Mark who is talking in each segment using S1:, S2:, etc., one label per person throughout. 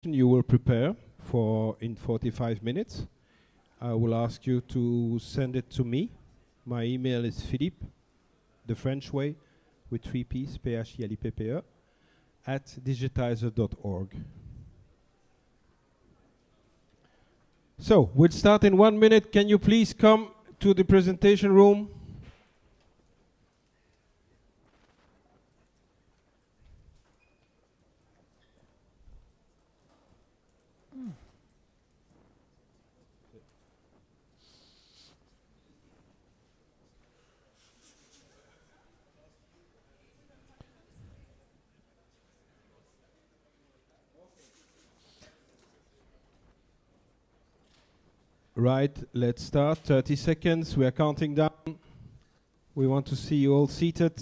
S1: you will prepare for in 45 minutes. I will ask you to send it to me. My email is Philippe, the French way, with 3 P's, P-H-I-L-I-P-P-E, at digitizer.org. So, we'll start in 1 minute. Can you please come to the presentation room? Right, let's start. 30 seconds. We are counting down. We want to see you all seated.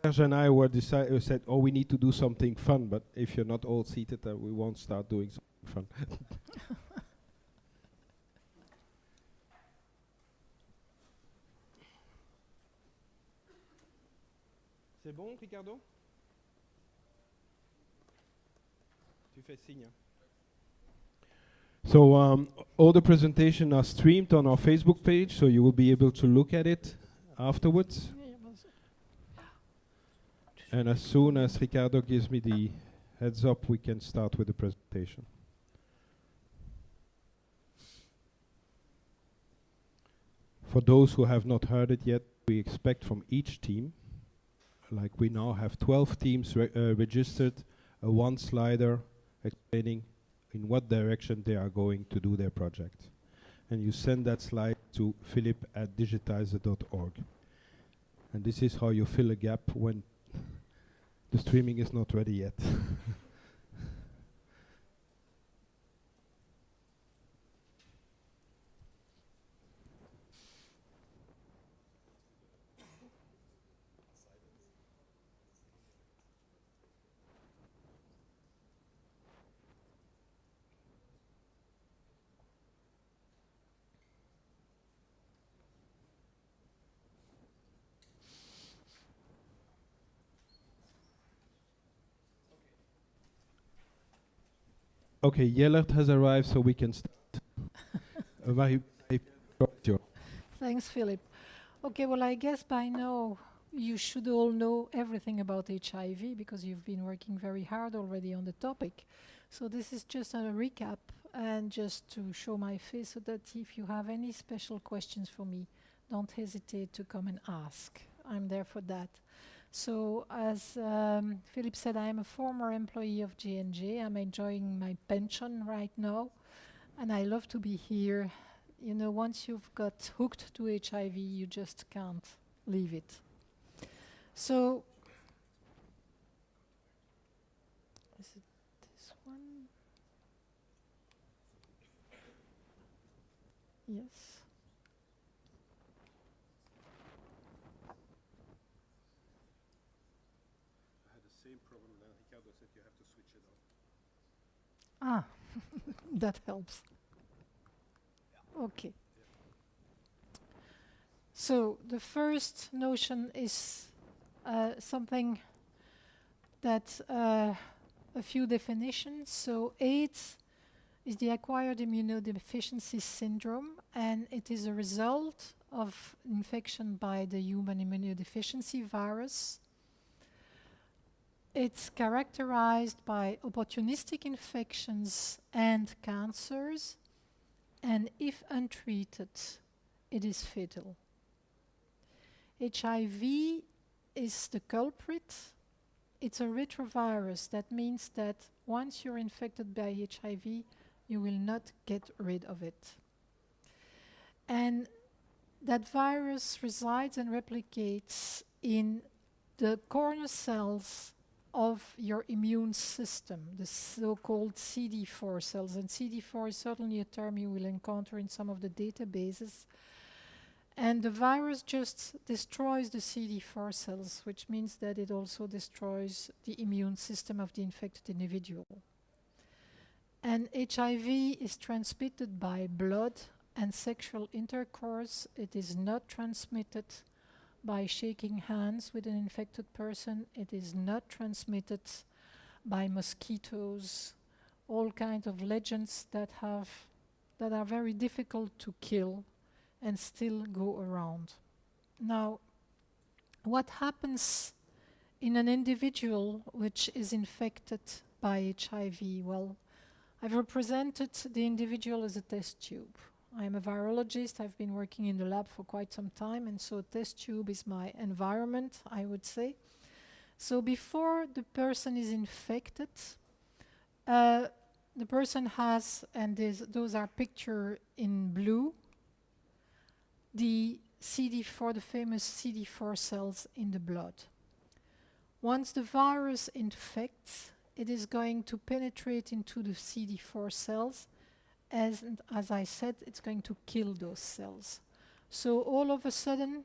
S1: Serge and I were said, oh, we need to do something fun, but if you're not all seated, we won't start doing something fun. C'est bon, Ricardo? Tu fais signe. So all the presentations are streamed on our Facebook page, so you will be able to look at it afterwards. And as soon as Ricardo gives me the heads up, we can start with the presentation. For those who have not heard it yet, we expect from each team, like we now have 12 teams registered, a one slider explaining in what direction they are going to do their project. And you send that slide to philip@digitizer.org. And this is how you fill a gap when the streaming is not ready yet. Okay, Jellert has arrived, so we can start.
S2: Thanks, Philip. Okay, well, I guess by now you should all know everything about HIV because you've been working very hard already on the topic. So this is just a recap and just to show my face so that if you have any special questions for me, don't hesitate to come and ask. I'm there for that. So as Philip said, I am a former employee of J&J. I'm enjoying my pension right now, and I love to be here. You know, once you've got hooked to HIV, you just can't leave it. So, is it this one? Yes. Ah, that helps. Okay. So the first notion is something that a few definitions. So AIDS is the acquired immunodeficiency syndrome, and it is a result of infection by the human immunodeficiency virus. It's characterized by opportunistic infections and cancers, and if untreated, it is fatal. HIV is the culprit. It's a retrovirus. That means that once you're infected by HIV, you will not get rid of it. And that virus resides and replicates in the corner cells of your immune system, the so-called CD4 cells. And CD4 is certainly a term you will encounter in some of the databases. And the virus just destroys the CD4 cells, which means that it also destroys the immune system of the infected individual. And HIV is transmitted by blood and sexual intercourse. It is not transmitted by shaking hands with an infected person. It is not transmitted by mosquitoes. All kinds of legends that are very difficult to kill and still go around. Now, what happens in an individual which is infected by HIV? Well, I've represented the individual as a test tube. I'm a virologist. I've been working in the lab for quite some time, and so a test tube is my environment, I would say. So before the person is infected, the person has, and those are pictured in blue, the CD4, the famous CD4 cells in the blood. Once the virus infects, it is going to penetrate into the CD4 cells, as I said, it's going to kill those cells. So all of a sudden,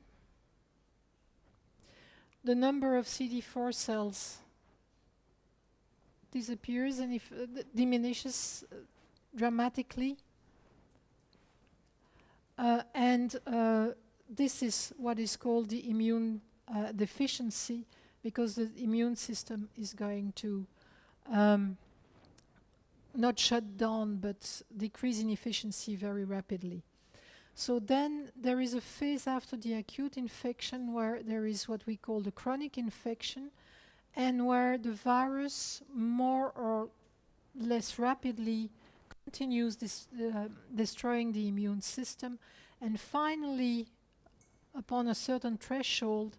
S2: the number of CD4 cells disappears and diminishes dramatically. This is what is called the immune deficiency, because the immune system is going to not shut down, but decrease in efficiency very rapidly. So then there is a phase after the acute infection where there is what we call the chronic infection, and where the virus more or less rapidly continues destroying the immune system, and finally, upon a certain threshold,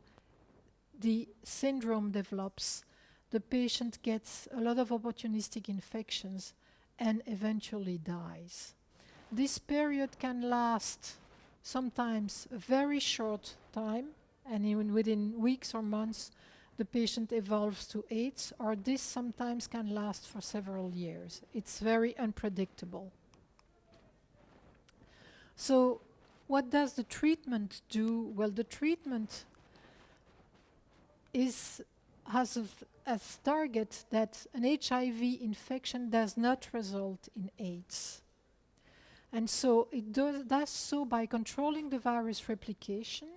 S2: the syndrome develops. The patient gets a lot of opportunistic infections and eventually dies. This period can last sometimes a very short time, and even within weeks or months, the patient evolves to AIDS, or this sometimes can last for several years. It's very unpredictable. So what does the treatment do? Well, the treatment has as target that an HIV infection does not result in AIDS. And so it does so by controlling the virus replication.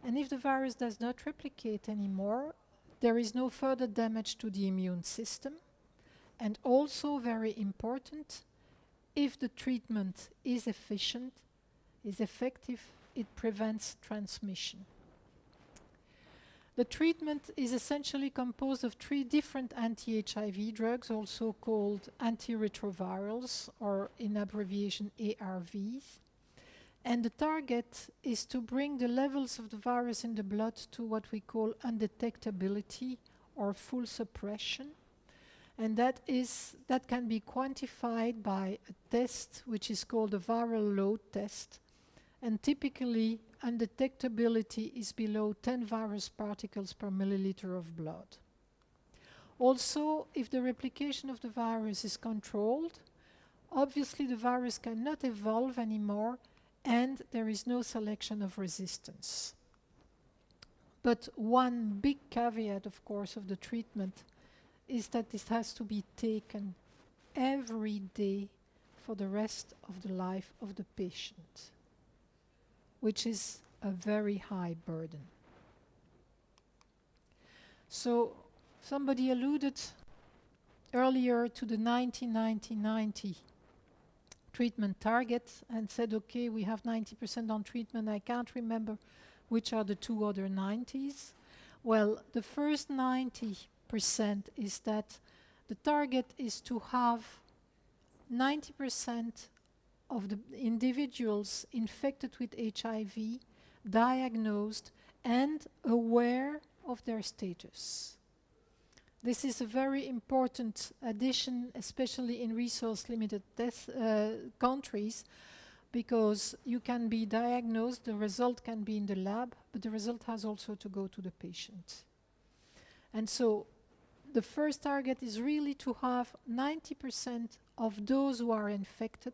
S2: And if the virus does not replicate anymore, there is no further damage to the immune system. And also, very important, if the treatment is efficient, is effective, it prevents transmission. The treatment is essentially composed of 3 different anti-HIV drugs, also called antiretrovirals, or in abbreviation ARVs. And the target is to bring the levels of the virus in the blood to what we call undetectability or full suppression. And that can be quantified by a test which is called a viral load test. And typically, undetectability is below 10 virus particles per milliliter of blood. Also, if the replication of the virus is controlled, obviously the virus cannot evolve anymore, and there is no selection of resistance. But one big caveat, of course, of the treatment is that this has to be taken every day for the rest of the life of the patient, which is a very high burden. So somebody alluded earlier to the 90-90-90 treatment target and said, okay, we have 90% on treatment. I can't remember which are the 2 other 90s. Well, the first 90% is that the target is to have 90% of the individuals infected with HIV diagnosed and aware of their status. This is a very important addition, especially in resource-limited countries, because you can be diagnosed, the result can be in the lab, but the result has also to go to the patient. And so the first target is really to have 90% of those who are infected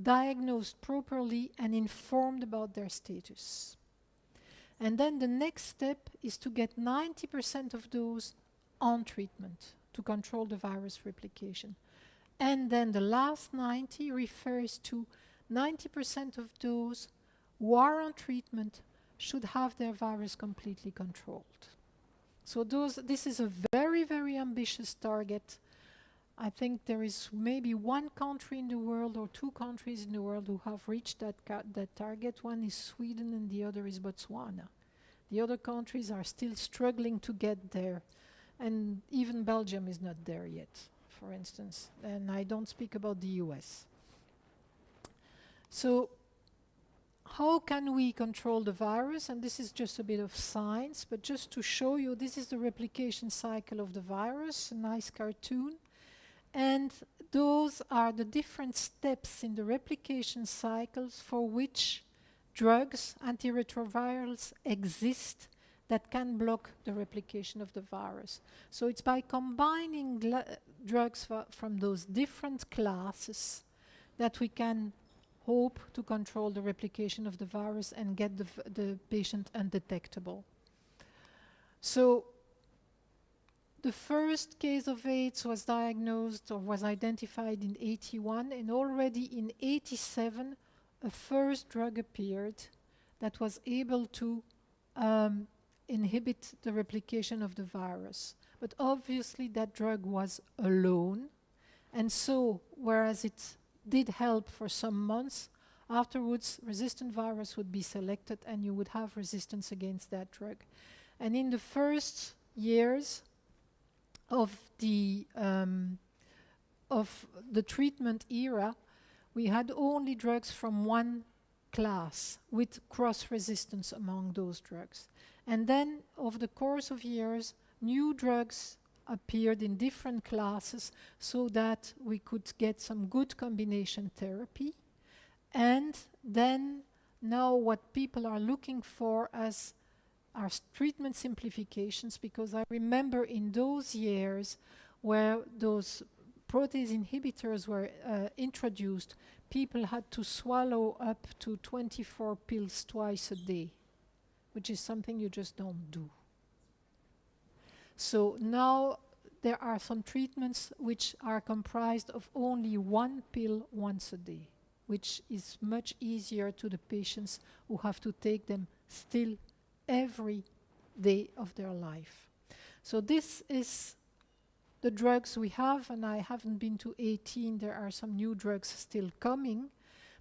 S2: diagnosed properly and informed about their status. And then the next step is to get 90% of those on treatment to control the virus replication. And then the last 90 refers to 90% of those who are on treatment should have their virus completely controlled. So this is a very, very ambitious target. I think there is maybe one country in the world or two countries in the world who have reached that target. One is Sweden and the other is Botswana. The other countries are still struggling to get there. And even Belgium is not there yet, for instance. And I don't speak about the US. So how can we control the virus? And this is just a bit of science, but just to show you, this is the replication cycle of the virus, a nice cartoon. And those are the different steps in the replication cycles for which drugs, antiretrovirals, exist that can block the replication of the virus. So it's by combining drugs from those different classes that we can hope to control the replication of the virus and get the patient undetectable. So the first case of AIDS was diagnosed or was identified in 81, and already in 87 a first drug appeared that was able to inhibit the replication of the virus. But obviously that drug was alone, and so whereas it did help for some months, afterwards resistant virus would be selected and you would have resistance against that drug. And in the first years of the treatment era, we had only drugs from one class with cross-resistance among those drugs. And then over the course of years, new drugs appeared in different classes so that we could get some good combination therapy. And then now what people are looking for as are treatment simplifications, because I remember in those years where those protease inhibitors were introduced, people had to swallow up to 24 pills twice a day, which is something you just don't do. So now there are some treatments which are comprised of only one pill once a day, which is much easier to the patients who have to take them still every day of their life. So this is the drugs we have, and I haven't been to 18, there are some new drugs still coming,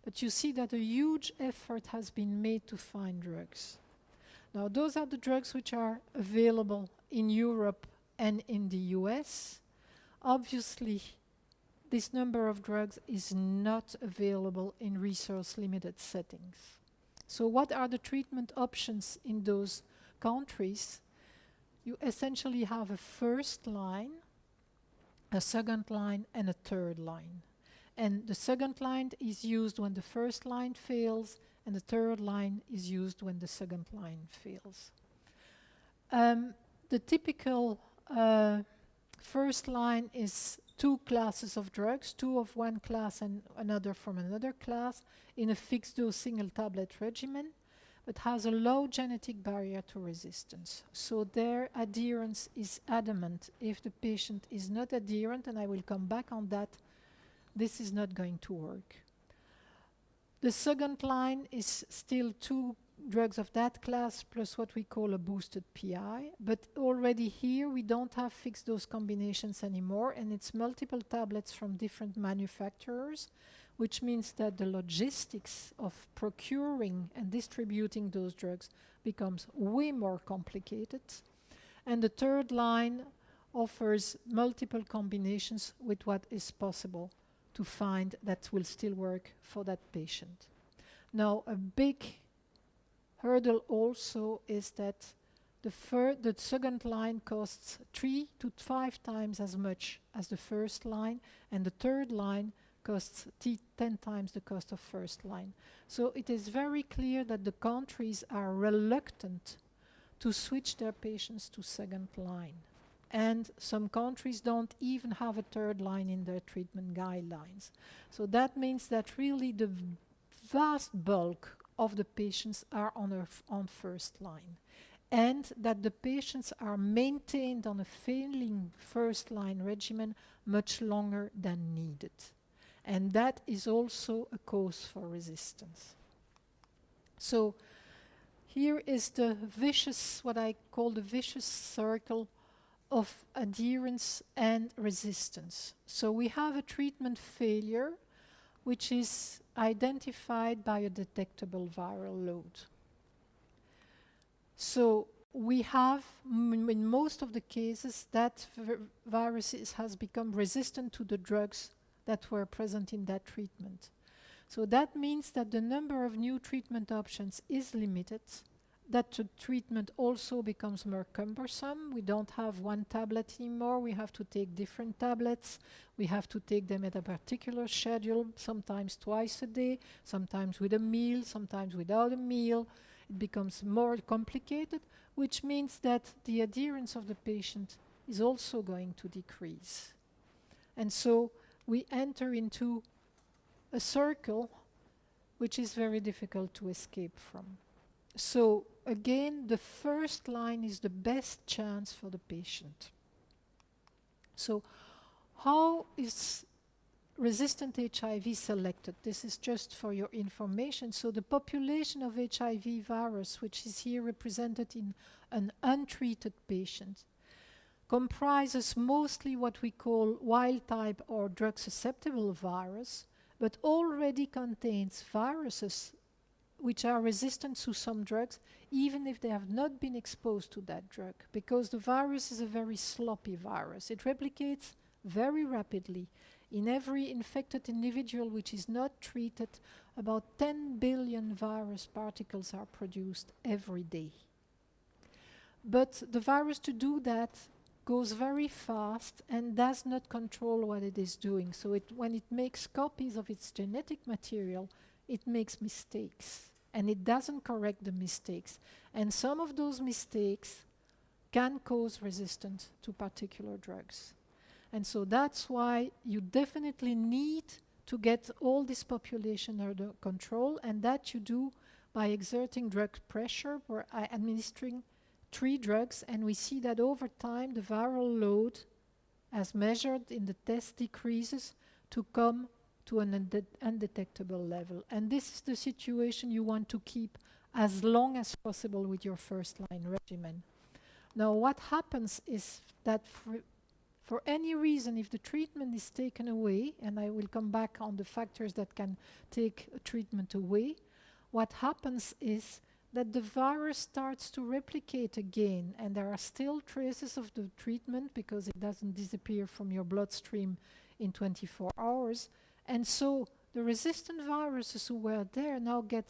S2: but you see that a huge effort has been made to find drugs. Now those are the drugs which are available in Europe and in the US. Obviously, this number of drugs is not available in resource-limited settings. So what are the treatment options in those countries? You essentially have a first line, a second line, and a third line. And the second line is used when the first line fails, and the third line is used when the second line fails. The typical first line is two classes of drugs, two of one class and another from another class, in a fixed dose single tablet regimen, but has a low genetic barrier to resistance. So their adherence is adamant. If the patient is not adherent, and I will come back on that, this is not going to work. The second line is still two drugs of that class plus what we call a boosted PI, but already here we don't have fixed dose combinations anymore, and it's multiple tablets from different manufacturers, which means that the logistics of procuring and distributing those drugs becomes way more complicated. And the third line offers multiple combinations with what is possible to find that will still work for that patient. Now, a big hurdle also is that the second line costs 3 to 5 times as much as the first line, and the third line costs 10 times the cost of first line. So it is very clear that the countries are reluctant to switch their patients to second line. And some countries don't even have a third line in their treatment guidelines. So that means that really the vast bulk of the patients are on first line, and that the patients are maintained on a failing first line regimen much longer than needed. And that is also a cause for resistance. So Here is the vicious, what I call the vicious circle of adherence and resistance. So we have a treatment failure, which is identified by a detectable viral load. So we have, in most of the cases, that virus has become resistant to the drugs that were present in that treatment. So that means that the number of new treatment options is limited, that the treatment also becomes more cumbersome. We don't have one tablet anymore. We have to take different tablets. We have to take them at a particular schedule, sometimes twice a day, sometimes with a meal, sometimes without a meal. It becomes more complicated, which means that the adherence of the patient is also going to decrease. And so we enter into a circle which is very difficult to escape from. So again, the first line is the best chance for the patient. So how is resistant HIV selected? This is just for your information. So the population of HIV virus, which is here represented in an untreated patient, comprises mostly what we call wild type or drug susceptible virus, but already contains viruses which are resistant to some drugs, even if they have not been exposed to that drug, because the virus is a very sloppy virus. It replicates very rapidly. In every infected individual which is not treated, about 10 billion virus particles are produced every day. But the virus, to do that, goes very fast and does not control what it is doing. So when it makes copies of its genetic material, it makes mistakes. And it doesn't correct the mistakes. And some of those mistakes can cause resistance to particular drugs. And so that's why you definitely need to get all this population under control, and that you do by exerting drug pressure or administering 3 drugs, and we see that over time the viral load as measured in the test decreases to come to an undetectable level. And this is the situation you want to keep as long as possible with your first line regimen. Now what happens is that for any reason, if the treatment is taken away, and I will come back on the factors that can take a treatment away, what happens is that the virus starts to replicate again, and there are still traces of the treatment because it doesn't disappear from your bloodstream in 24 hours. And so the resistant viruses who were there now get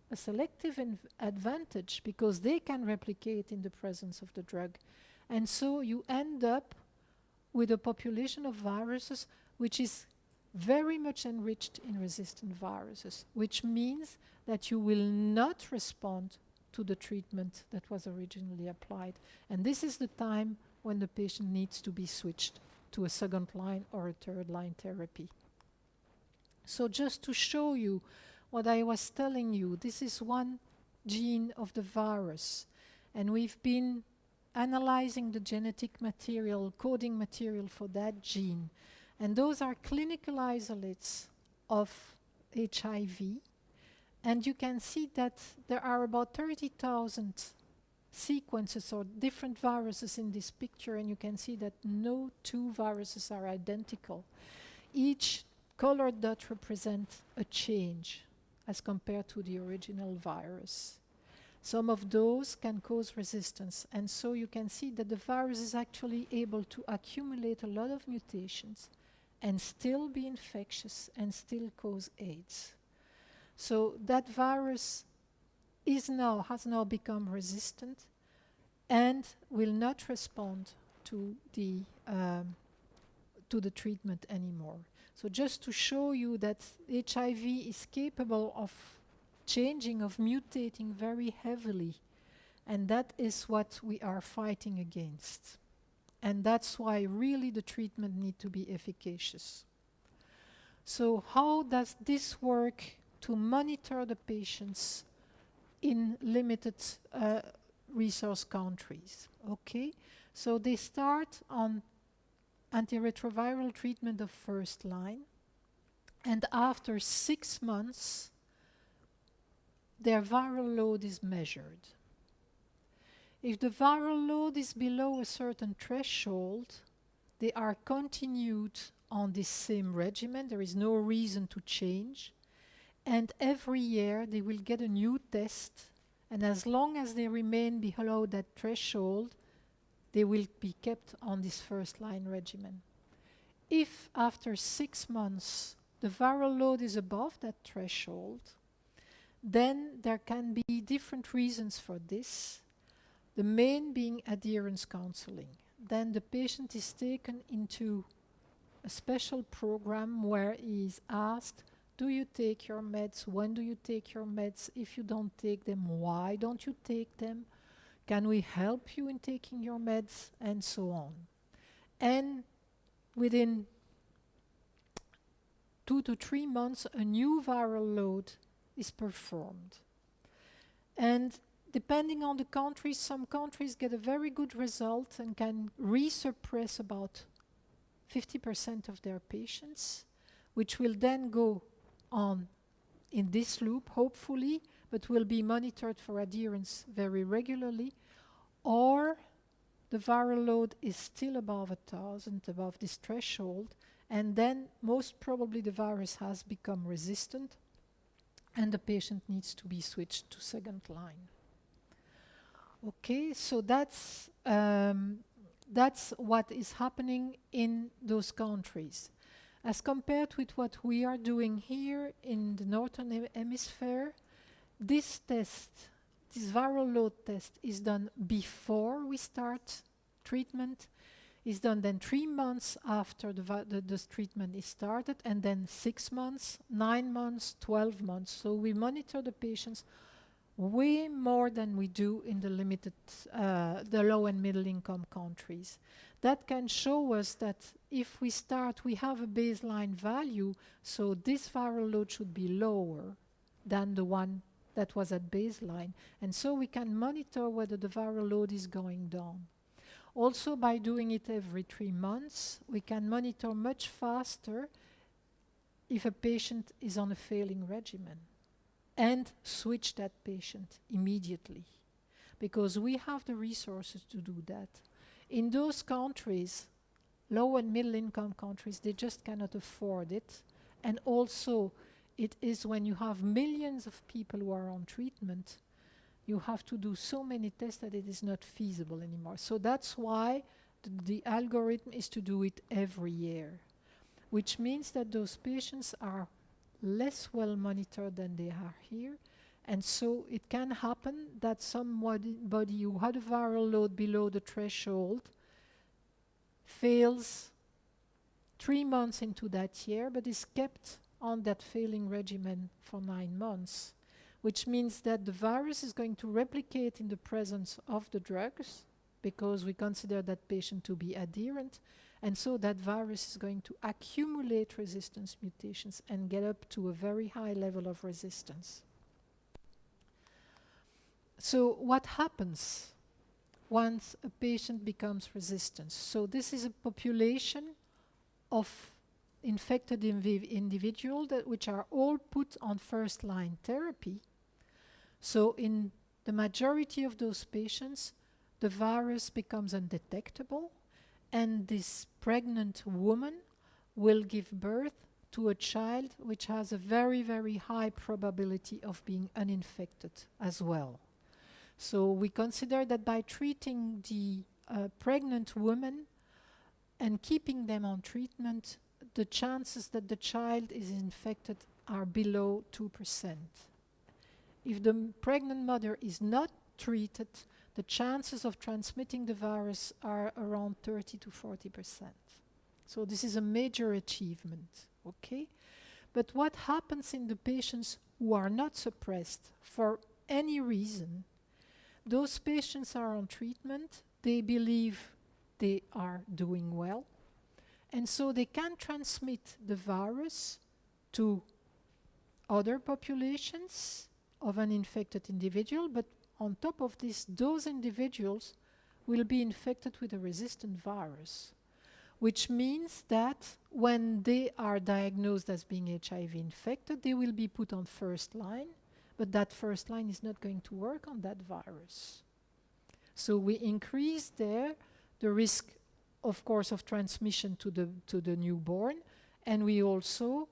S2: a selective advantage because they can replicate in the presence of the drug. And so you end up with a population of viruses which is very much enriched in resistant viruses, which means that you will not respond to the treatment that was originally applied. And this is the time when the patient needs to be switched to a second line or a third line therapy. So just to show you what I was telling you, this is one gene of the virus, and we've been analyzing the genetic material, coding material for that gene. And those are clinical isolates of HIV. And you can see that there are about 30,000 sequences or different viruses in this picture, and you can see that no 2 viruses are identical. Each colored dot represents a change as compared to the original virus. Some of those can cause resistance, and so you can see that the virus is actually able to accumulate a lot of mutations and still be infectious and still cause AIDS. So that virus has now become resistant and will not respond to the treatment anymore. So just to show you that HIV is capable of changing, of mutating very heavily, and that is what we are fighting against. And that's why really the treatment needs to be efficacious. So how does this work to monitor the patients in limited resource countries? Okay, so they start on antiretroviral treatment of first line, and after 6 months their viral load is measured. If the viral load is below a certain threshold, they are continued on this same regimen. There is no reason to change. And every year they will get a new test. And as long as they remain below that threshold, they will be kept on this first-line regimen. If after 6 months the viral load is above that threshold, then there can be different reasons for this, the main being adherence counseling. Then the patient is taken into a special program where he is asked, do you take your meds? When do you take your meds? If you don't take them, why don't you take them? Can we help you in taking your meds? And so on. And within 2 to 3 months, a new viral load is performed. And depending on the countries, some countries get a very good result and can resuppress about 50% of their patients, which will then go on in this loop, hopefully, but will be monitored for adherence very regularly. Or the viral load is still above 1,000, above this threshold, and then most probably the virus has become resistant and the patient needs to be switched to second line. Okay, so that's what is happening in those countries. As compared with what we are doing here in the Northern Hemisphere, this test, this viral load test, is done before we start treatment, is done then 3 months after the treatment is started, and then 6 months, 9 months, 12 months. So we monitor the patients way more than we do in the the low and middle income countries. That can show us that if we start, we have a baseline value, so this viral load should be lower than the one that was at baseline. And so we can monitor whether the viral load is going down. Also, by doing it every 3 months, we can monitor much faster if a patient is on a failing regimen and switch that patient immediately, because we have the resources to do that. In those countries, low and middle income countries, they just cannot afford it. And also, it is when you have millions of people who are on treatment, you have to do so many tests that it is not feasible anymore. So that's why the algorithm is to do it every year, which means that those patients are less well monitored than they are here. And so it can happen that somebody who had a viral load below the threshold fails 3 months into that year, but is kept on that failing regimen for 9 months, which means that the virus is going to replicate in the presence of the drugs, because we consider that patient to be adherent, and so that virus is going to accumulate resistance mutations and get up to a very high level of resistance. So what happens once a patient becomes resistant? So this is a population of infected individuals which are all put on first-line therapy. So in the majority of those patients, the virus becomes undetectable, and this pregnant woman will give birth to a child which has a very, very high probability of being uninfected as well. So we consider that by treating the pregnant woman and keeping them on treatment, the chances that the child is infected are below 2%. If the pregnant mother is not treated, the chances of transmitting the virus are around 30 to 40%. So this is a major achievement, okay? But what happens in the patients who are not suppressed for any reason? Those patients are on treatment, they believe they are doing well, and so they can transmit the virus to other populations of an infected individual, but on top of this, those individuals will be infected with a resistant virus, which means that when they are diagnosed as being HIV infected, they will be put on first line, but that first line is not going to work on that virus. So we increase there the risk, of course, of transmission to the newborn, and we also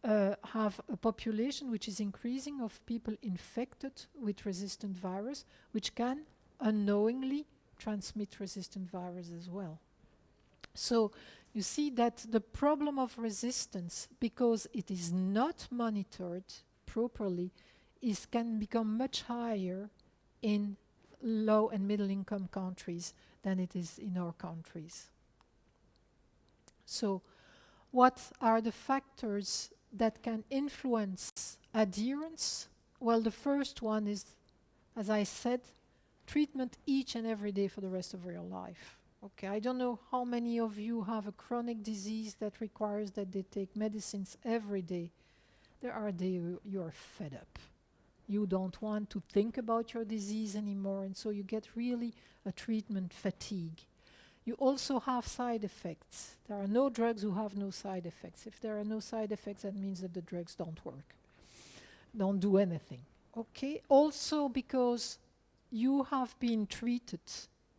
S2: have a population which is increasing of people infected with resistant virus, which can unknowingly transmit resistant virus as well. So you see that the problem of resistance, because it is not monitored properly, can become much higher in low and middle income countries than it is in our countries. So what are the factors that can influence adherence? Well, the first one is, as I said, treatment each and every day for the rest of your life. Okay, I don't know how many of you have a chronic disease that requires that they take medicines every day. There are days you are fed up. You don't want to think about your disease anymore, and so you get really a treatment fatigue. You also have side effects. There are no drugs who have no side effects. If there are no side effects, that means that the drugs don't work, don't do anything. Okay, also because you have been treated,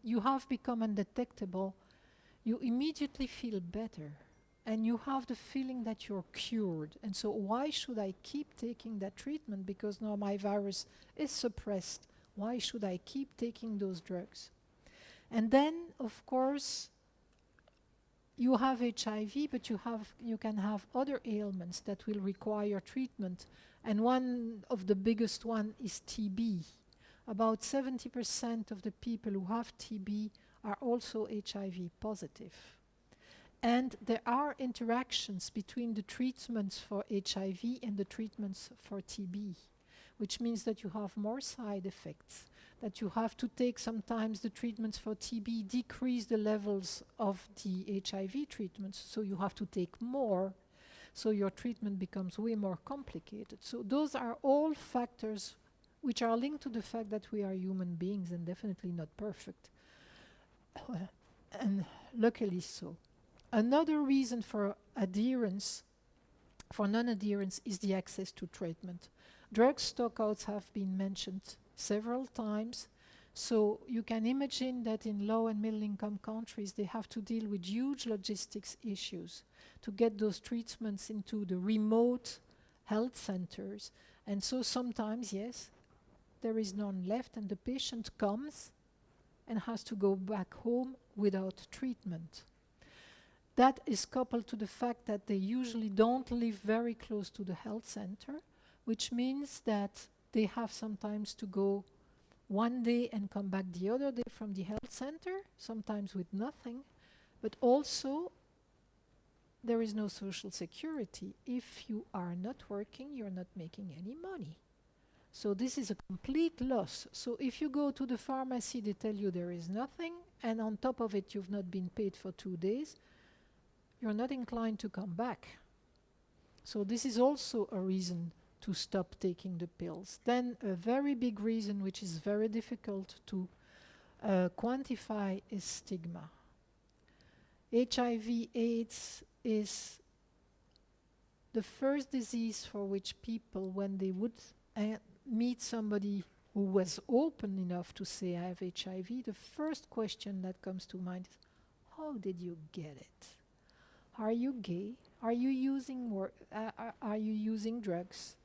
S2: you have become undetectable, you immediately feel better. And you have the feeling that you're cured. And so why should I keep taking that treatment? Because now my virus is suppressed. Why should I keep taking those drugs? And then, of course, you have HIV, but you can have other ailments that will require treatment. And one of the biggest one is TB. About 70% of the people who have TB are also HIV positive. And there are interactions between the treatments for HIV and the treatments for TB, which means that you have more side effects, that you have to take sometimes the treatments for TB, decrease the levels of the HIV treatments, so you have to take more, so your treatment becomes way more complicated. So those are all factors which are linked to the fact that we are human beings and definitely not perfect, and luckily so. Another reason for adherence, for non-adherence, is the access to treatment. Drug stockouts have been mentioned several times. So you can imagine that in low and middle income countries, they have to deal with huge logistics issues to get those treatments into the remote health centers. And so sometimes, yes, there is none left and the patient comes and has to go back home without treatment. That is coupled to the fact that they usually don't live very close to the health center, which means that they have sometimes to go one day and come back the other day from the health center, sometimes with nothing. But also, there is no social security. If you are not working, you're not making any money. So this is a complete loss. So if you go to the pharmacy, they tell you there is nothing, and on top of it, you've not been paid for 2 days, you're not inclined to come back. So this is also a reason to stop taking the pills. Then a very big reason, which is very difficult to quantify, is stigma. HIV/AIDS is the first disease for which people, when they would meet somebody who was open enough to say, I have HIV, the first question that comes to mind is, how did you get it? Are you gay? Are you using drugs?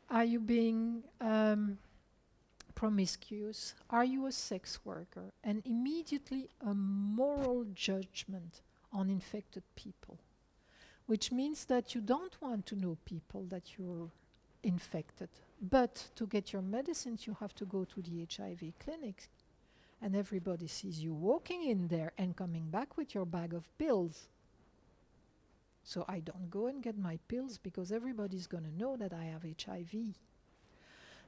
S2: Are you being promiscuous? Are you a sex worker? And immediately a moral judgment on infected people, which means that you don't want to know people that you're infected. But to get your medicines, you have to go to the HIV clinic, and everybody sees you walking in there and coming back with your bag of pills. So I don't go and get my pills because everybody's going to know that I have HIV.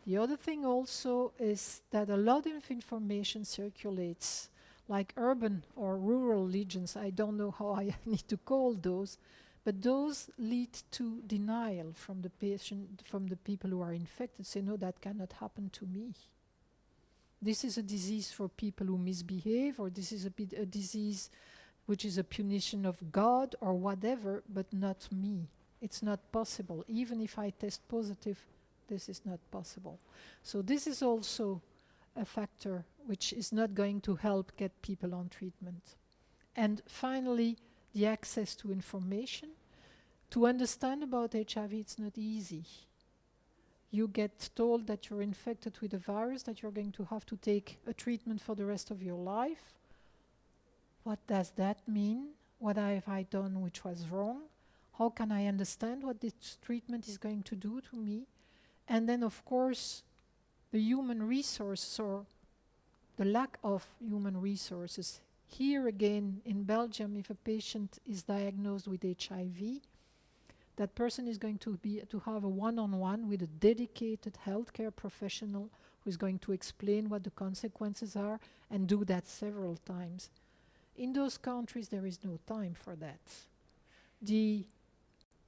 S2: The other thing also is that a lot of information circulates, like urban or rural legends. I don't know how I need to call those, but those lead to denial from the patient, from the people who are infected. Say, no, that cannot happen to me. This is a disease for people who misbehave, or this is a disease which is a punition of God or whatever, but not me. It's not possible. Even if I test positive, This is not possible. So this is also a factor which is not going to help get people on treatment. And finally, the access to information. To understand about HIV, it's not easy. You get told that you're infected with a virus, that you're going to have to take a treatment for the rest of your life. What does that mean? What have I done which was wrong? How can I understand what this treatment is going to do to me? And then, of course, the human resources or the lack of human resources. Here again, in Belgium, if a patient is diagnosed with HIV, that person is going to have a one-on-one with a dedicated healthcare professional who is going to explain what the consequences are and do that several times. In those countries, there is no time for that. The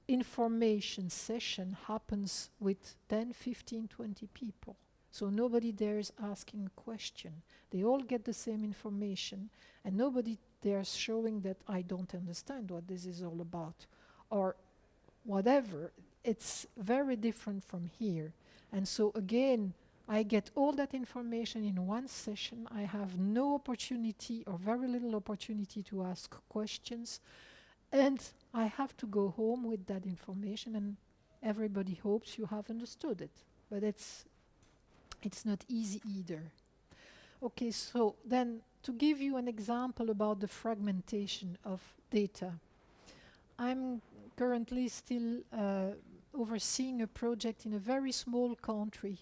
S2: information session happens with 10, 15, 20 people. So nobody there is asking a question. They all get the same information, and nobody there is showing that I don't understand what this is all about, or whatever. It's very different from here. And so again, I get all that information in one session. I have no opportunity or very little opportunity to ask questions. And I have to go home with that information, and everybody hopes you have understood it. But it's not easy either. Okay, so then to give you an example about the fragmentation of data, I'm currently still overseeing a project in a very small country,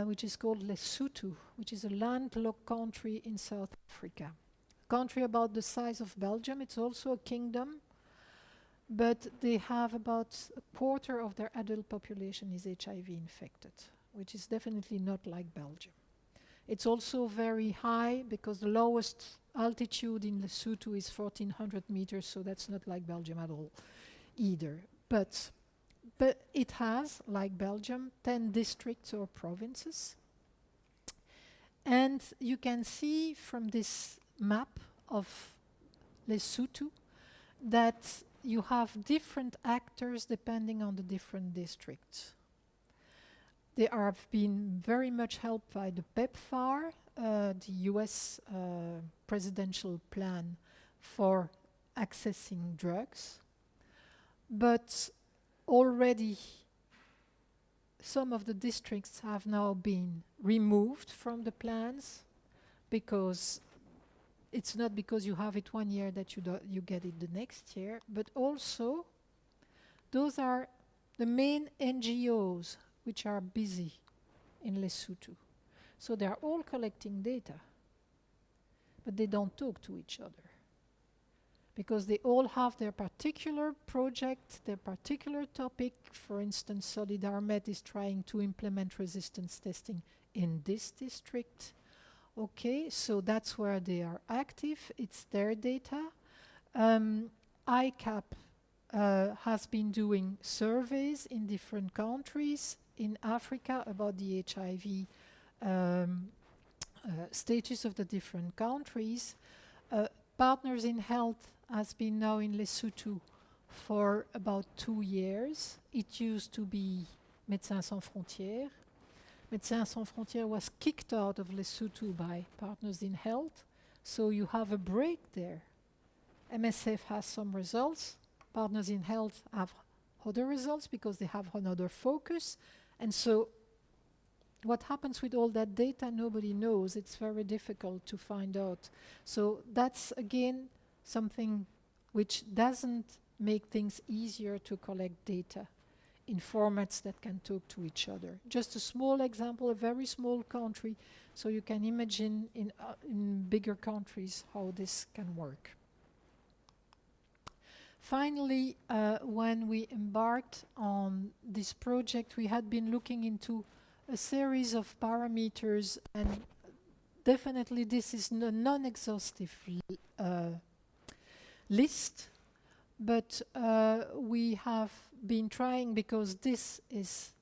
S2: which is called Lesotho, which is a landlocked country in South Africa. Country about the size of Belgium. It's also a kingdom, but they have about a quarter of their adult population is HIV infected, which is definitely not like Belgium. It's also very high because the lowest altitude in Lesotho is 1,400 meters, so that's not like Belgium at all either. But it has, like Belgium, 10 districts or provinces. And you can see from this map of Lesotho that you have different actors depending on the different districts. They have been very much helped by the PEPFAR, the US presidential plan for accessing drugs. But already some of the districts have now been removed from the plans, because it's not because you have it one year that you get it the next year, but also those are the main NGOs which are busy in Lesotho. So they are all collecting data, but they don't talk to each other, because they all have their particular project, their particular topic. For instance, Solidarmed is trying to implement resistance testing in this district. Okay, so that's where they are active. It's their data. ICAP has been doing surveys in different countries in Africa about the HIV status of the different countries. Partners in Health has been now in Lesotho for about 2 years. It used to be Médecins Sans Frontières. Médecins Sans Frontières was kicked out of Lesotho by Partners in Health, so you have a break there. MSF has some results. Partners in Health have other results because they have another focus. And so what happens with all that data, nobody knows. It's very difficult to find out. So that's, again, something which doesn't make things easier to collect data in formats that can talk to each other. Just a small example, a very small country, so you can imagine in bigger countries how this can work. Finally, when we embarked on this project, we had been looking into a series of parameters, and definitely this is a non-exhaustive list, but we have been trying, because this is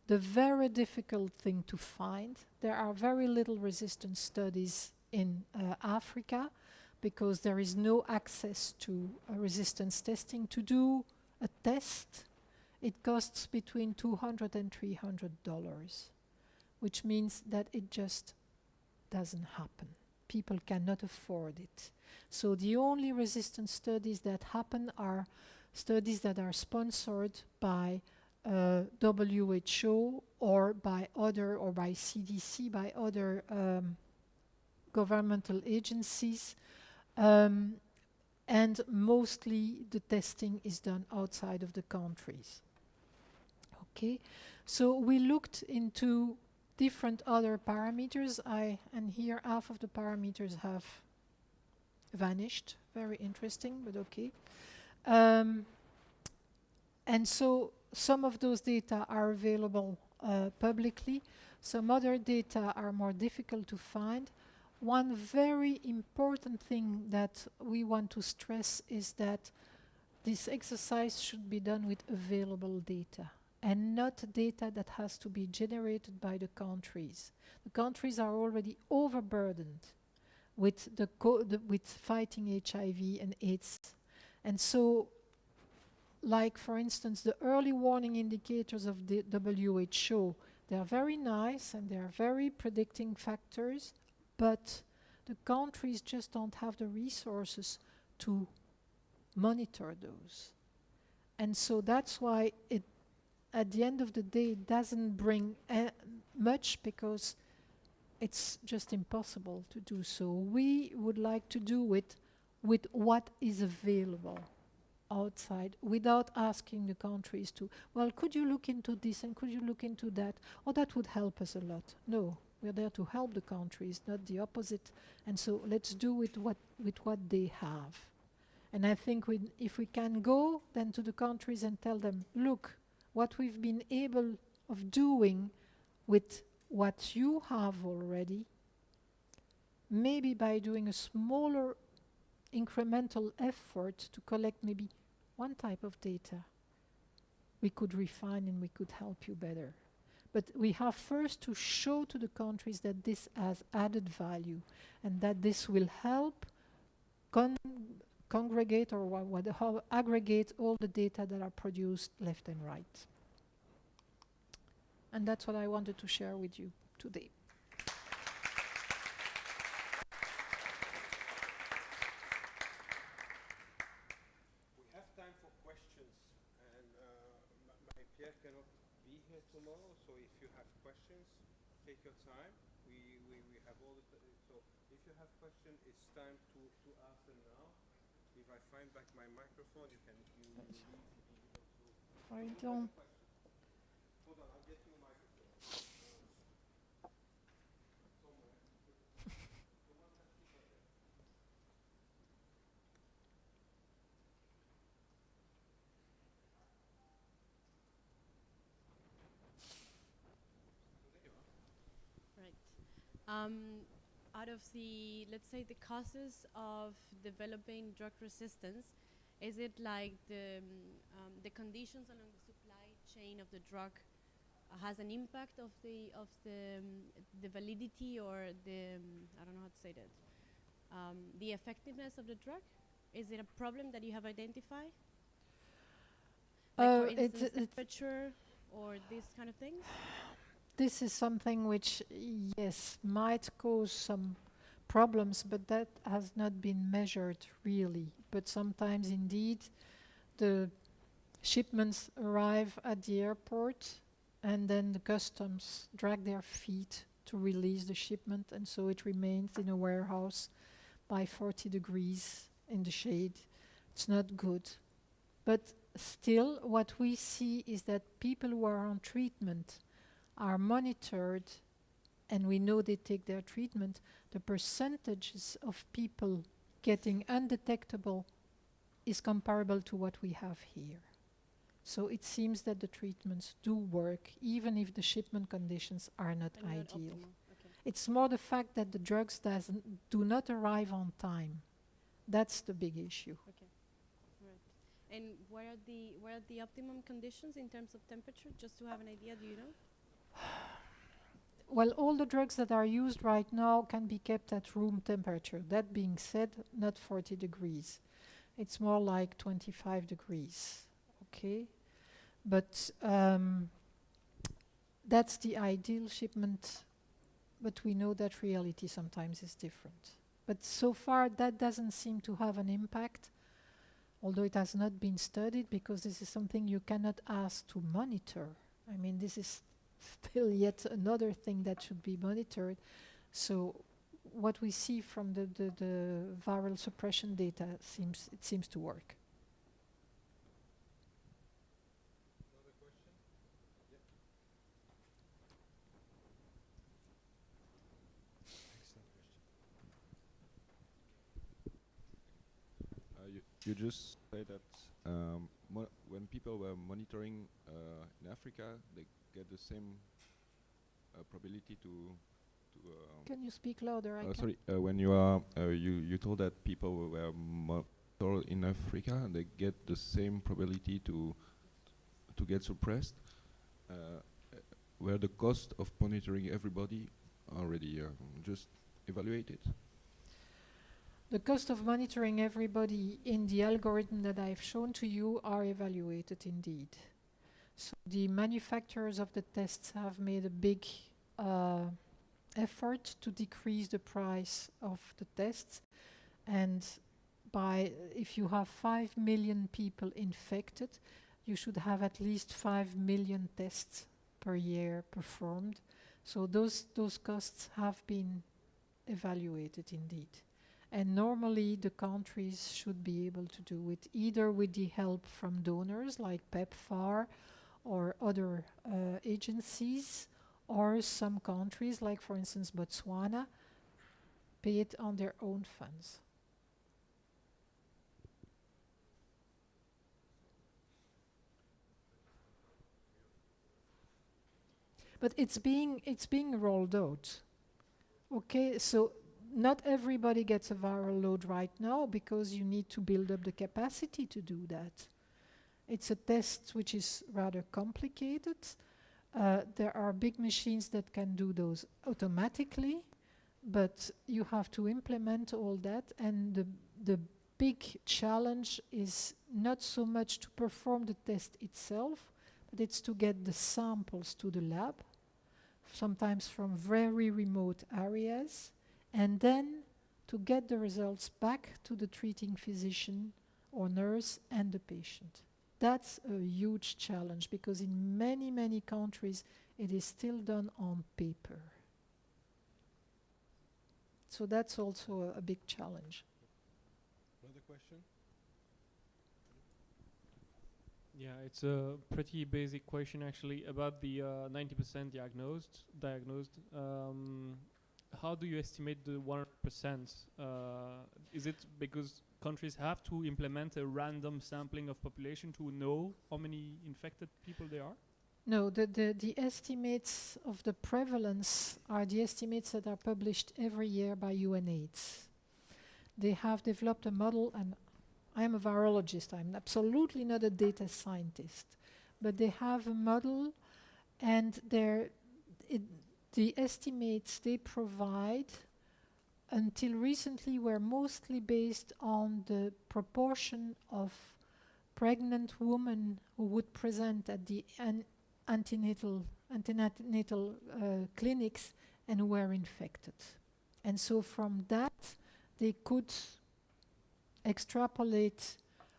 S2: the very difficult thing to find. There are very little resistance studies in Africa, because there is no access to resistance testing. To do a test it costs between $200 and $300, which means that it just doesn't happen. People cannot afford it. So the only resistance studies that happen are studies that are sponsored by WHO or by other, or by CDC, by other governmental agencies, and mostly the testing is done outside of the countries. Okay, so we looked into different other parameters. And here half of the parameters have vanished. Very interesting, but okay. And so some of those data are available publicly. Some other data are more difficult to find. One very important thing that we want to stress is that this exercise should be done with available data and not data that has to be generated by the countries. The countries are already overburdened with with fighting HIV and AIDS. And so, like for instance, the early warning indicators of the WHO, they are very nice and they are very predicting factors, but the countries just don't have the resources to monitor those. And so that's why it, at the end of the day, it doesn't bring much, because it's just impossible to do so. We would like to do it with what is available outside, without asking the countries to, well, could you look into this and could you look into that? Oh, that would help us a lot. No, we're there to help the countries, not the opposite. And so let's do it with what they have. And I think if we can go then to the countries and tell them, look, what we've been able of doing with what you have already, maybe by doing a smaller incremental effort to collect maybe one type of data, we could refine and we could help you better. But we have first to show to the countries that this has added value and that this will help congregate or aggregate all the data that are produced left and right. And that's what I wanted to share with you today.
S1: We have time for questions, and my Pierre cannot be here tomorrow, so if you have questions, take your time. We have all the so if you have questions, it's time to ask them now. If I find back my microphone, you leave to be able to.
S2: I don't.
S1: Hold on, I'll get you a microphone. Somewhere. The one that you got there.
S3: Right. Out of the, let's say, the causes of developing drug resistance, is it like the conditions along the supply chain of the drug has an impact of the validity or the I don't know how to say that, the effectiveness of the drug? Is it a problem that you have identified? Like for instance, temperature or these kind of things?
S2: This is something which, yes, might cause some problems, but that has not been measured really. But sometimes indeed the shipments arrive at the airport and then the customs drag their feet to release the shipment, and so it remains in a warehouse by 40 degrees in the shade. It's not good. But still, what we see is that people who are on treatment are monitored, and we know they take their treatment. The percentages of people getting undetectable is comparable to what we have here. So it seems that the treatments do work, even if the shipment conditions are not ideal.
S3: Okay.
S2: It's more the fact that the drugs do not arrive on time. That's the big issue.
S3: Okay. Right. And where are the optimum conditions in terms of temperature? Just to have an idea, do you know?
S2: Well, all the drugs that are used right now can be kept at room temperature. That being said, not 40 degrees. It's more like 25 degrees. Okay? But that's the ideal shipment, but we know that reality sometimes is different. But so far that doesn't seem to have an impact, although it has not been studied, because this is something you cannot ask to monitor. I mean, this is still yet another thing that should be monitored. So what we see from the viral suppression data seems to work.
S1: Another question? Excellent question.
S4: You just say that when people were monitoring in Africa, they get the same probability to.
S2: Can you speak louder?
S4: Sorry, when you told that people were monitored in Africa, they get the same probability to get suppressed. Were the cost of monitoring everybody already just evaluated?
S2: The cost of monitoring everybody in the algorithm that I've shown to you are evaluated indeed. So the manufacturers of the tests have made a big effort to decrease the price of the tests, and if you have 5 million people infected, you should have at least 5 million tests per year performed. So those costs have been evaluated indeed. And normally the countries should be able to do it either with the help from donors like PEPFAR or other agencies, or some countries like, for instance, Botswana, pay it on their own funds. But it's being rolled out. Okay, so not everybody gets a viral load right now because you need to build up the capacity to do that. It's a test which is rather complicated. There are big machines that can do those automatically, but you have to implement all that, and the big challenge is not so much to perform the test itself, but it's to get the samples to the lab, sometimes from very remote areas, and then to get the results back to the treating physician or nurse and the patient. That's a huge challenge because in many, many countries it is still done on paper. So that's also a big challenge.
S1: Another question?
S5: Yeah, it's a pretty basic question actually about the 90% diagnosed. How do you estimate the 100%? Is it because countries have to implement a random sampling of population to know how many infected people there are?
S2: No, the estimates of the prevalence are the estimates that are published every year by UNAIDS. They have developed a model, and I'm a virologist, I'm absolutely not a data scientist, but they have a model, and the estimates they provide until recently were mostly based on the proportion of pregnant women who would present at the antenatal clinics and who were infected. And so from that they could extrapolate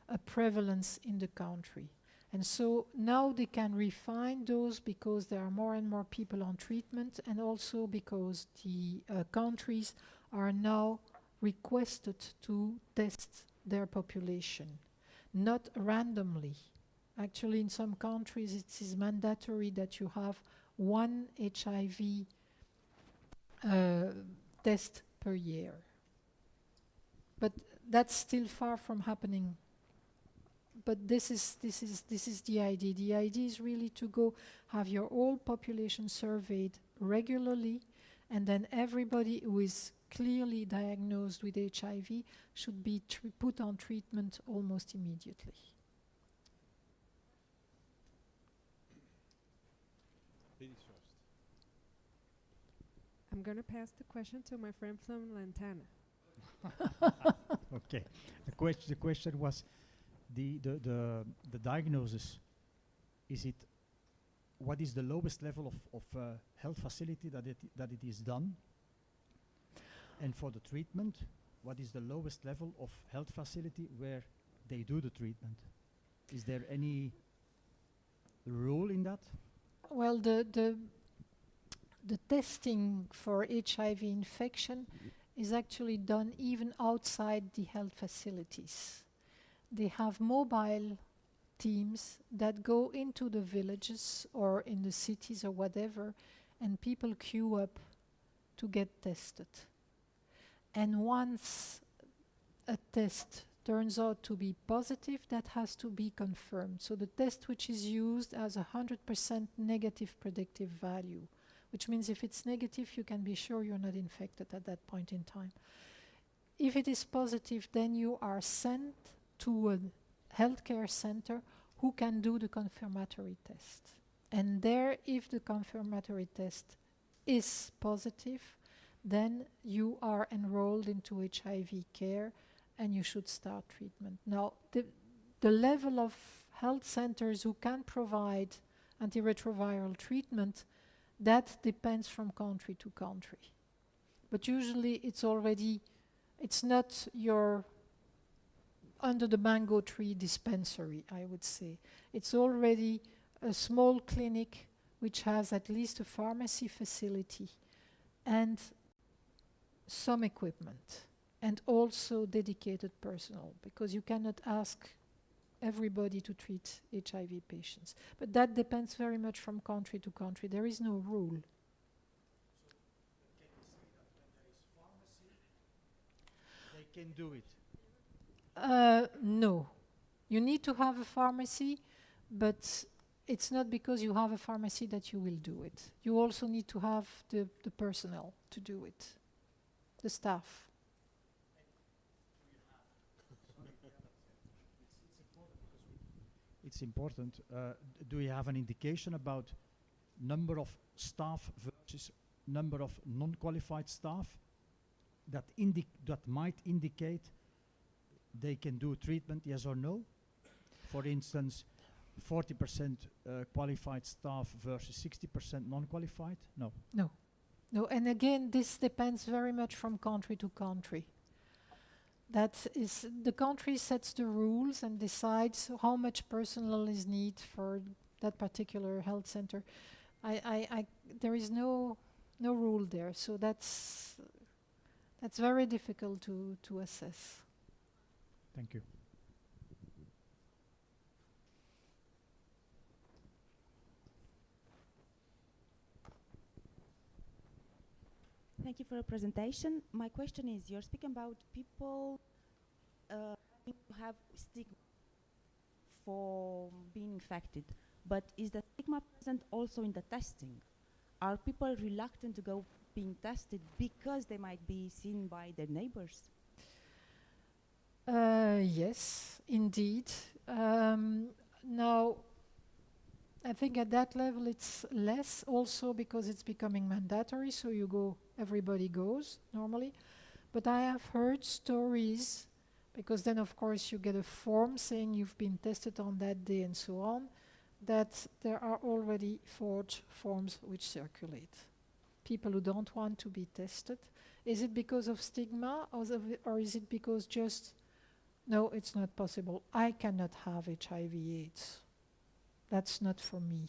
S2: a prevalence in the country. And so now they can refine those because there are more and more people on treatment, and also because the countries are now requested to test their population, not randomly. Actually, in some countries it is mandatory that you have one HIV test per year. But that's still far from happening. But this is the idea. The idea is really to go have your whole population surveyed regularly, and then everybody who is clearly diagnosed with HIV should be put on treatment almost immediately.
S1: Ladies first.
S6: I'm going to pass the question to my friend from Lantana.
S7: Okay. The question was the diagnosis is it, what is the lowest level of health facility that it is done? And for the treatment, what is the lowest level of health facility where they do the treatment? Is there any rule in that?
S2: Well, the testing for HIV infection is actually done even outside the health facilities. They have mobile teams that go into the villages or in the cities or whatever, and people queue up to get tested. And once a test turns out to be positive, that has to be confirmed. So the test which is used has 100% negative predictive value, which means if it's negative, you can be sure you're not infected at that point in time. If it is positive, then you are sent to a healthcare center who can do the confirmatory test. And there, if the confirmatory test is positive, then you are enrolled into HIV care and you should start treatment. Now, the level of health centers who can provide antiretroviral treatment, that depends from country to country. But usually it's not your under the mango tree dispensary, I would say. It's already a small clinic which has at least a pharmacy facility and some equipment, and also dedicated personnel, because you cannot ask everybody to treat HIV patients. But that depends very much from country to country. There is no rule.
S7: So can you say that when there is pharmacy, they can do it?
S2: No. You need to have a pharmacy, but it's not because you have a pharmacy that you will do it. You also need to have the personnel to do it, the staff.
S7: It's important. Do you have an indication about number of staff versus number of non-qualified staff that might indicate they can do treatment, yes or no? For instance, 40% qualified staff versus 60% non-qualified? No.
S2: No. No, and again, this depends very much from country to country. That is, the country sets the rules and decides how much personnel is needed for that particular health center. There is no rule there, so that's very difficult to assess.
S7: Thank you.
S8: Thank you for your presentation. My question is, you're speaking about people who have stigma for being infected, but is the stigma present also in the testing? Are people reluctant to go being tested because they might be seen by their neighbors?
S2: Yes, indeed. Now, I think at that level it's less, also because it's becoming mandatory, so everybody goes normally. But I have heard stories, because then of course you get a form saying you've been tested on that day and so on, that there are already forged forms which circulate. People who don't want to be tested. Is it because of stigma, or is it because just, no, it's not possible, I cannot have HIV/AIDS. That's not for me.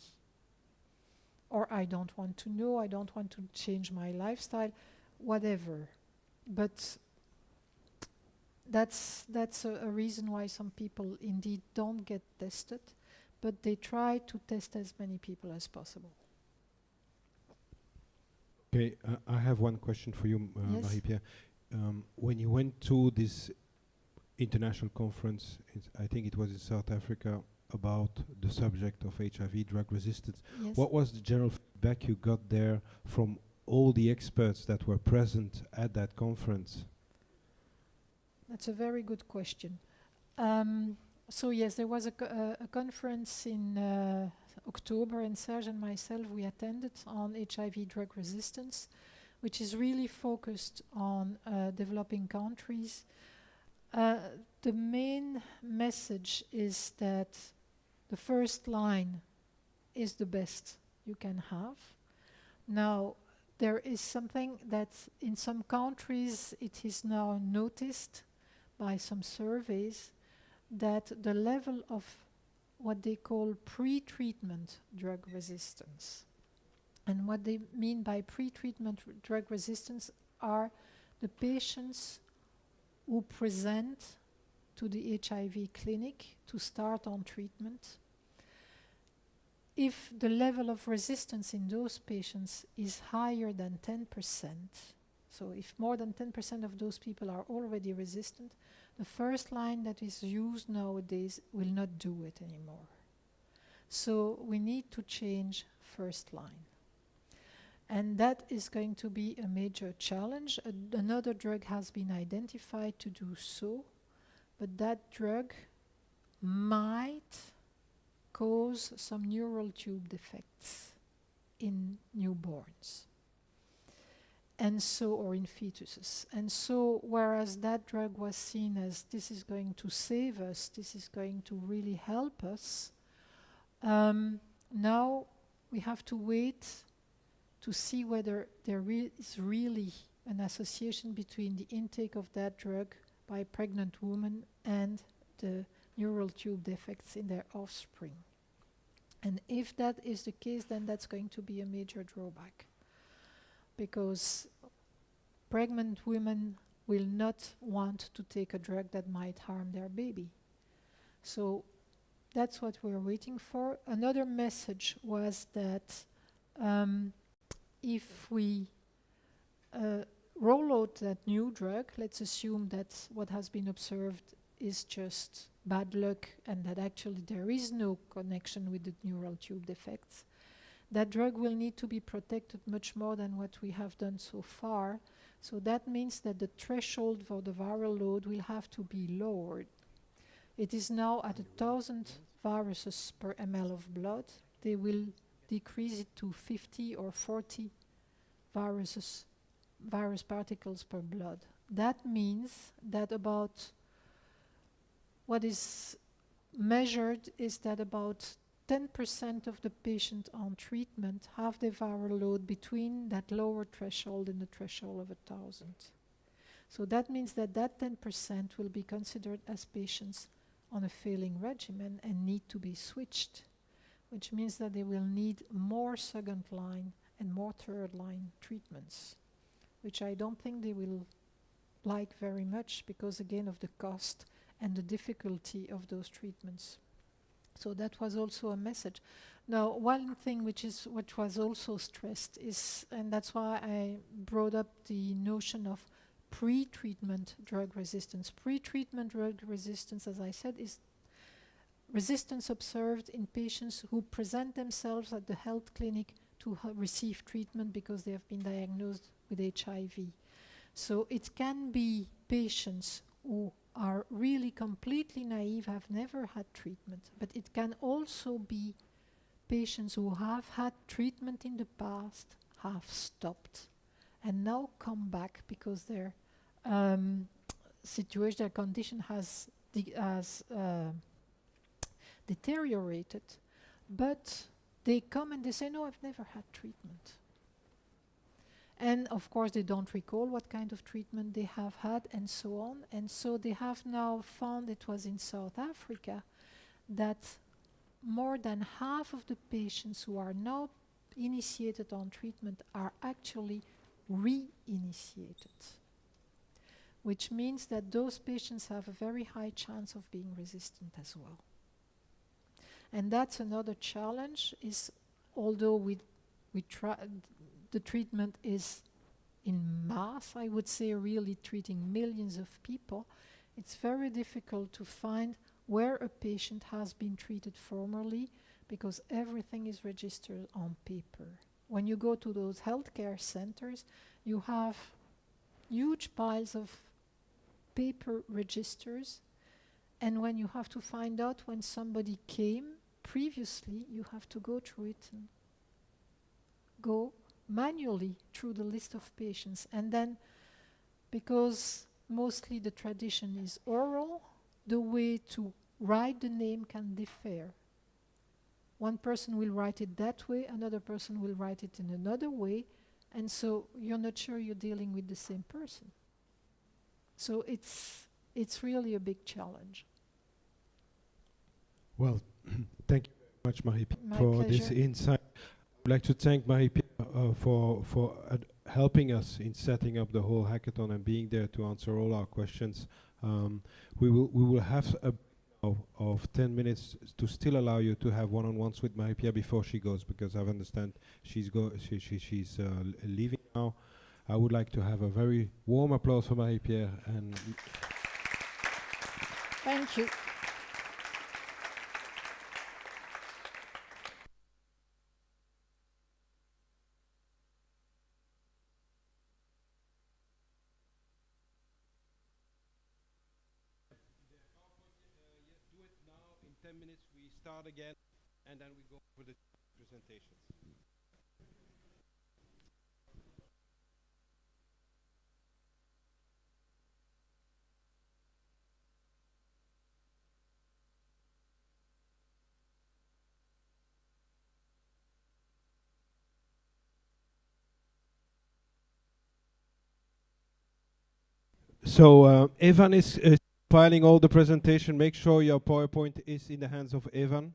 S2: Or I don't want to know, I don't want to change my lifestyle, whatever. But that's a reason why some people indeed don't get tested, but they try to test as many people as possible.
S1: Okay, I have one question for you,
S2: Yes.
S1: Marie-Pierre. When you went to this international conference, I think it was in South Africa, about the subject of HIV drug resistance,
S2: Yes.
S1: what was the general feedback you got there from all the experts that were present at that conference?
S2: That's a very good question. So yes, there was a conference in October, and Serge and myself, we attended, on HIV drug resistance, which is really focused on developing countries. The main message is that the first line is the best you can have. Now, there is something that in some countries it is now noticed by some surveys that the level of what they call pre-treatment drug resistance. And what they mean by pre-treatment drug resistance are the patients who present to the HIV clinic to start on treatment. If the level of resistance in those patients is higher than 10%, so if more than 10% of those people are already resistant, the first line that is used nowadays will not do it anymore. So we need to change first line. And that is going to be a major challenge. Another drug has been identified to do so, but that drug might cause some neural tube defects in newborns, and so, or in fetuses. And so, whereas that drug was seen as this is going to save us, this is going to really help us, now we have to wait to see whether there is really an association between the intake of that drug by pregnant women and the neural tube defects in their offspring. And if that is the case, then that's going to be a major drawback, because pregnant women will not want to take a drug that might harm their baby. So that's what we're waiting for. Another message was that if we roll out that new drug, let's assume that what has been observed is just bad luck and that actually there is no connection with the neural tube defects, that drug will need to be protected much more than what we have done so far. So that means that the threshold for the viral load will have to be lowered. It is now at 1,000 viruses per ml of blood. They will decrease it to 50 or 40 virus particles per blood. That means that about what is measured is that about 10% of the patients on treatment have the viral load between that lower threshold and the threshold of 1,000. So that means that that 10% will be considered as patients on a failing regimen and need to be switched, which means that they will need more second line and more third line treatments, which I don't think they will like very much because, again, of the cost and the difficulty of those treatments. So that was also a message. Now, one thing which was also stressed is, and that's why I brought up the notion of pre-treatment drug resistance. Pre-treatment drug resistance, as I said, is resistance observed in patients who present themselves at the health clinic to receive treatment because they have been diagnosed with HIV. So it can be patients who are really completely naive, have never had treatment, but it can also be patients who have had treatment in the past, have stopped, and now come back because their situation, their condition has deteriorated, but they come and they say, no, I've never had treatment. And of course they don't recall what kind of treatment they have had and so on. And so they have now found, it was in South Africa, that more than half of the patients who are now initiated on treatment are actually re-initiated, which means that those patients have a very high chance of being resistant as well. And that's another challenge, is although we try, the treatment is in mass, I would say, really treating millions of people, it's very difficult to find where a patient has been treated formerly because everything is registered on paper. When you go to those healthcare centers, you have huge piles of paper registers, and when you have to find out when somebody came previously, you have to go through it and go manually through the list of patients. And then, because mostly the tradition is oral, the way to write the name can differ. one person will write it that way, another person will write it in another way, and so you're not sure you're dealing with the same person. So it's really a big challenge.
S1: Well, thank you very much, Marie-Pierre,
S2: My
S1: for this
S2: pleasure.
S1: insight. I'd like to thank Marie-Pierre for helping us in setting up the whole hackathon and being there to answer all our questions. We will have a of 10 minutes to still allow you to have one-on-ones with Marie-Pierre before she goes, because I understand she's leaving now. I would like to have a very warm applause for Marie-Pierre. And
S2: Thank you.
S1: do it now. In 10 minutes we start again, and then we go for the presentations. So Evan is filing all the presentation. Make sure your PowerPoint is in the hands of Evan.